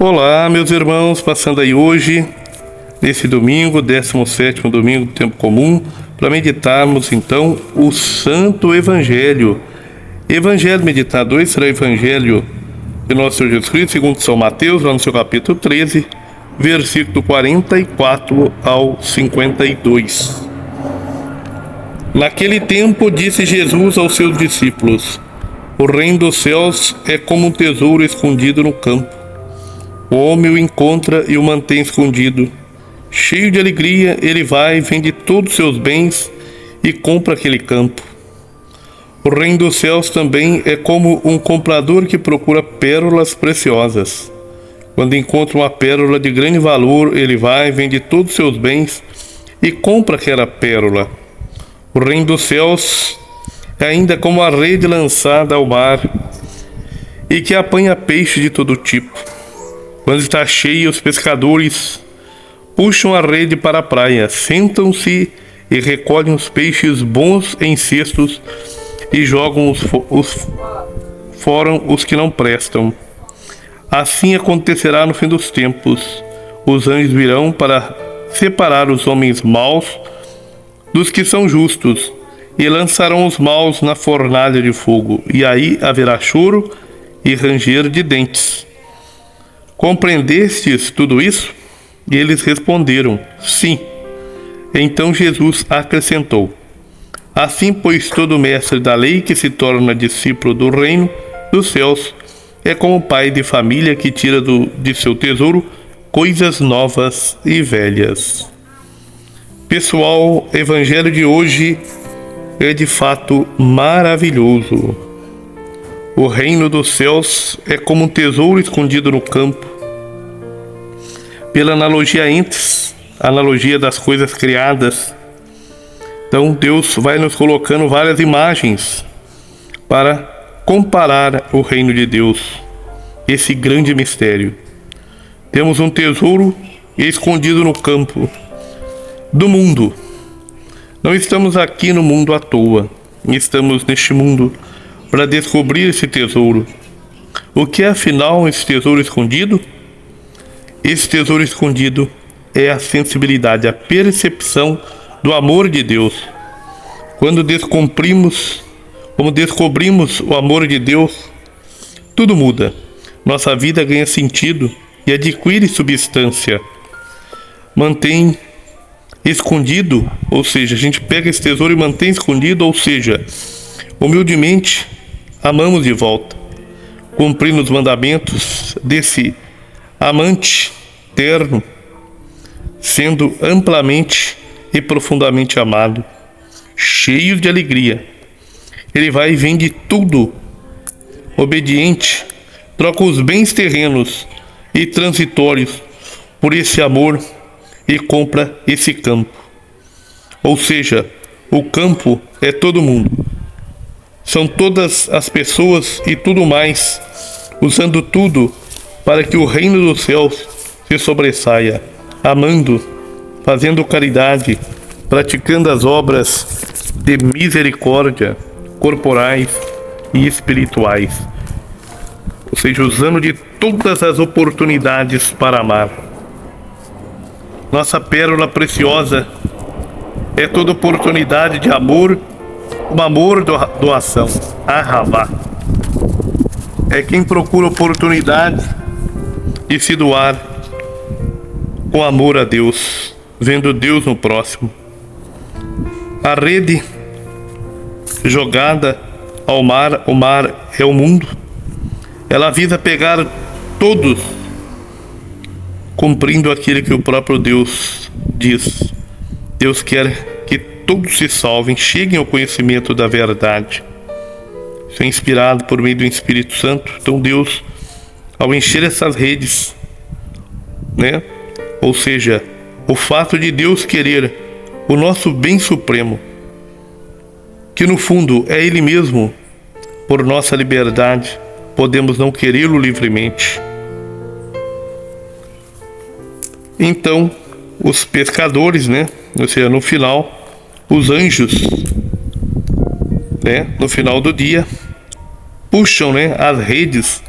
Olá, meus irmãos, passando aí hoje, nesse domingo, 17º domingo do tempo comum, para meditarmos então o Santo Evangelho. Evangelho meditado hoje será o Evangelho de nosso Senhor Jesus Cristo, segundo São Mateus, lá no seu capítulo 13, versículo 44 ao 52. Naquele tempo disse Jesus aos seus discípulos: o reino dos céus é como um tesouro escondido no campo. O homem o encontra e o mantém escondido. Cheio de alegria, ele vai, vende todos os seus bens e compra aquele campo. O reino dos céus também é como um comprador que procura pérolas preciosas. Quando encontra uma pérola de grande valor, ele vai, vende todos os seus bens e compra aquela pérola. O reino dos céus é ainda como a rede lançada ao mar e que apanha peixe de todo tipo. Quando está cheia, os pescadores puxam a rede para a praia, sentam-se e recolhem os peixes bons em cestos e jogam fora os que não prestam. Assim acontecerá no fim dos tempos. Os anjos virão para separar os homens maus dos que são justos e lançarão os maus na fornalha de fogo, e aí haverá choro e ranger de dentes. Compreendestes tudo isso? E eles responderam: sim. Então Jesus acrescentou: assim, pois, todo mestre da lei que se torna discípulo do reino dos céus é como o pai de família que tira de seu tesouro coisas novas e velhas. Pessoal, o evangelho de hoje é de fato maravilhoso. O reino dos céus é como um tesouro escondido no campo. Pela analogia analogia das coisas criadas, então Deus vai nos colocando várias imagens para comparar o reino de Deus, esse grande mistério. Temos um tesouro escondido no campo do mundo. Não estamos aqui no mundo à toa, estamos neste mundo para descobrir esse tesouro. O que é afinal esse tesouro escondido? Esse tesouro escondido é a sensibilidade, a percepção do amor de Deus. Quando descobrimos o amor de Deus, tudo muda. Nossa vida ganha sentido e adquire substância. Mantém escondido, ou seja, a gente pega esse tesouro e mantém escondido, ou seja, humildemente amamos de volta, cumprindo os mandamentos desse amante terno, sendo amplamente e profundamente amado, cheio de alegria. Ele vai e vende tudo, obediente, troca os bens terrenos e transitórios por esse amor e compra esse campo. Ou seja, o campo é todo mundo, são todas as pessoas e tudo mais, usando tudo para que o reino dos céus se sobressaia, amando, fazendo caridade, praticando as obras de misericórdia corporais e espirituais, ou seja, usando de todas as oportunidades para amar. Nossa pérola preciosa é toda oportunidade de amor, um amor doação, ahavá. É quem procura oportunidade de se doar com amor a Deus, vendo Deus no próximo. A rede jogada ao mar, o mar é o mundo. Ela visa pegar todos, cumprindo aquilo que o próprio Deus diz. Deus quer que todos se salvem, cheguem ao conhecimento da verdade. Isso é inspirado por meio do Espírito Santo. Então Deus, ao encher essas redes, ou seja, o fato de Deus querer o nosso bem supremo, que no fundo é Ele mesmo, por nossa liberdade, podemos não querê-lo livremente. Então, os pescadores, ou seja, no final, os anjos, no final do dia, puxam as redes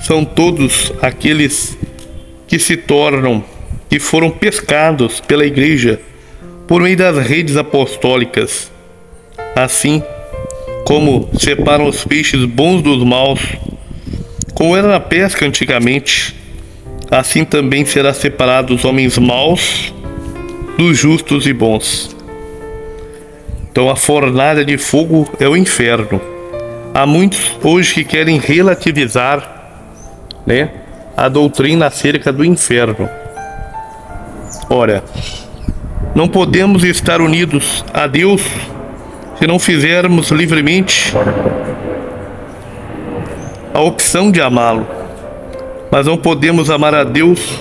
são todos aqueles que foram pescados pela igreja por meio das redes apostólicas. Assim como separam os peixes bons dos maus, como era na pesca antigamente, assim também será separado os homens maus dos justos e bons. Então a fornalha de fogo é o inferno. Há muitos hoje que querem relativizar, a doutrina acerca do inferno. Ora, não podemos estar unidos a Deus se não fizermos livremente a opção de amá-lo. Mas não podemos amar a Deus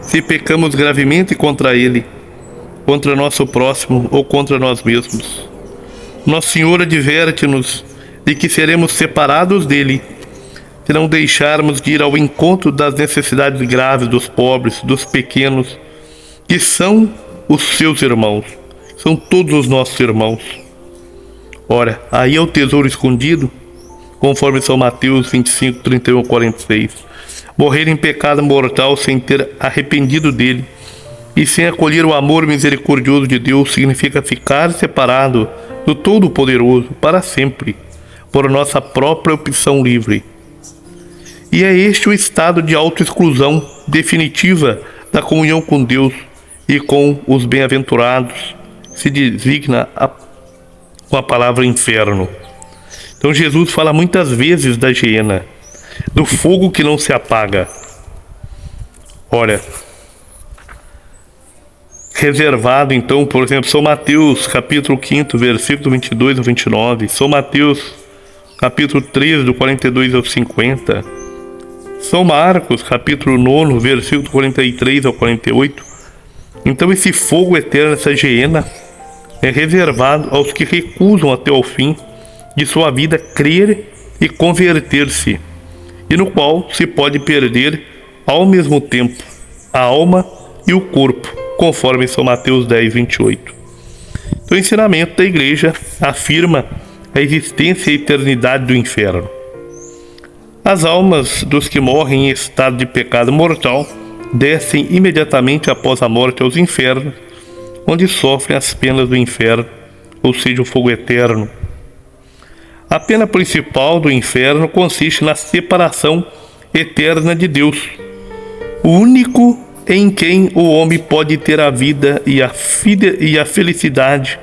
se pecamos gravemente contra Ele, contra nosso próximo ou contra nós mesmos. Nosso Senhor adverte-nos de que seremos separados dele se não deixarmos de ir ao encontro das necessidades graves dos pobres, dos pequenos, que são os seus irmãos, são todos os nossos irmãos. Ora, aí é o tesouro escondido, conforme São Mateus 25, 31, 46. Morrer em pecado mortal sem ter arrependido dele e sem acolher o amor misericordioso de Deus significa ficar separado do Todo-Poderoso para sempre, por nossa própria opção livre. E é este o estado de autoexclusão definitiva da comunhão com Deus e com os bem-aventurados, se designa com a palavra inferno. Então Jesus fala muitas vezes da hiena, do fogo que não se apaga. Ora, reservado então, por exemplo, São Mateus capítulo 5, versículo 22 ao 29, São Mateus capítulo 13, do 42 ao 50, São Marcos capítulo 9, versículo 43 ao 48. Então esse fogo eterno, essa hiena, é reservado aos que recusam até o fim de sua vida crer e converter-se, e no qual se pode perder ao mesmo tempo a alma e o corpo, conforme São Mateus 10, 28. Então o ensinamento da igreja afirma a existência e a eternidade do inferno. As almas dos que morrem em estado de pecado mortal descem imediatamente após a morte aos infernos, onde sofrem as penas do inferno, ou seja, o fogo eterno. A pena principal do inferno consiste na separação eterna de Deus, o único em quem o homem pode ter a vida e a felicidade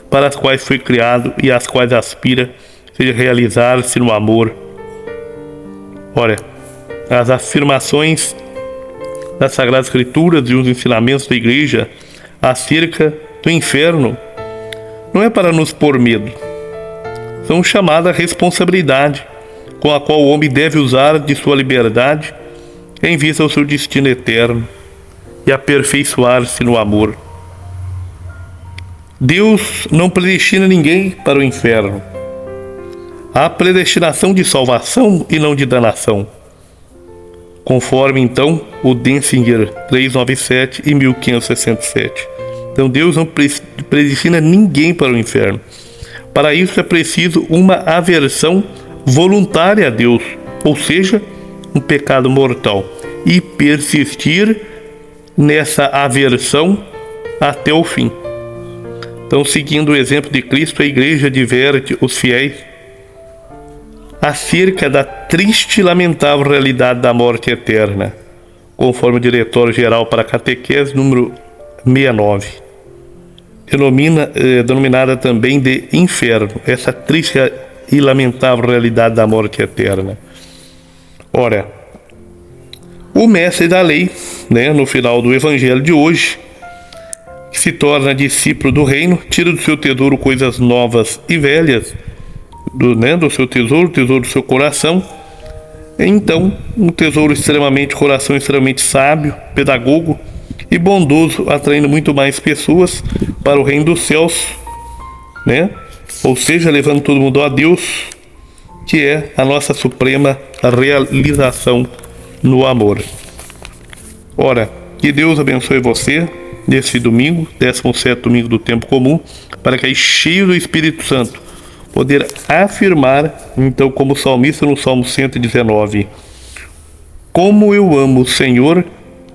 para as quais foi criado e às quais aspira, seja realizar-se no amor. Ora, as afirmações das Sagradas Escrituras e os ensinamentos da Igreja acerca do inferno não é para nos pôr medo, são chamada responsabilidade com a qual o homem deve usar de sua liberdade em vista ao seu destino eterno e aperfeiçoar-se no amor. Deus não predestina ninguém para o inferno. Há predestinação de salvação e não de danação, conforme então o Denzinger 397 e 1567. Então Deus não predestina ninguém para o inferno. Para isso é preciso uma aversão voluntária a Deus, ou seja, um pecado mortal, e persistir nessa aversão até o fim. Então, seguindo o exemplo de Cristo, a Igreja adverte os fiéis acerca da triste e lamentável realidade da morte eterna, conforme o Diretório Geral para a Catequese número 69, denominada também de inferno, essa triste e lamentável realidade da morte eterna. Ora, o mestre da lei, no final do Evangelho de hoje, que se torna discípulo do reino, tira do seu tesouro coisas novas e velhas, do seu tesouro, tesouro do seu coração. Então, um coração extremamente sábio, pedagogo e bondoso, atraindo muito mais pessoas para o reino dos céus, ou seja, levando todo mundo a Deus, que é a nossa suprema realização no amor. Ora, que Deus abençoe você nesse domingo, 17º domingo do tempo comum, para que aí, cheio do Espírito Santo, poder afirmar, então, como salmista no Salmo 119, Como eu amo, Senhor,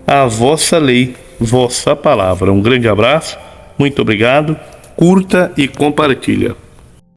a vossa lei, vossa palavra. Um grande abraço, muito obrigado, curta e compartilha.